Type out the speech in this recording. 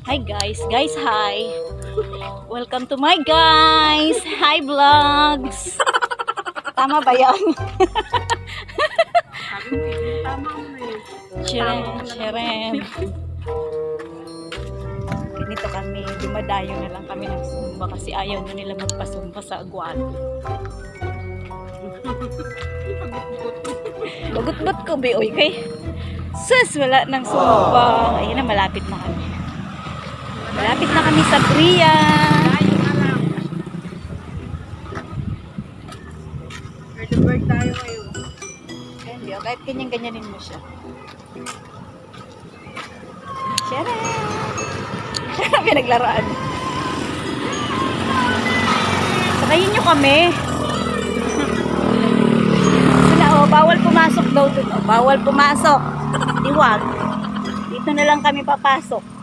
Hi guys, hi. Welcome to my guys. Hi vlogs. Tama ba 'yan? Tama mo na yun. Shirem. Ganito kami, dumadayo na lang kami ng sumba kasi ayaw na nila magpasumba sa agwan. Bagot-got ko be oy kay. Sus, wala nang sumba. Ayun na, malapit na kami. Malapit na kami sa Bria. Tayo na lang. Early bird tayo ngayon. Hindi, kahit ganyan-ganyanin mo siya. Share! Pinaglaraan. Sakayin nyo kami. Sila, bawal pumasok daw dun. Bawal pumasok. Iwag. Dito na lang kami papasok.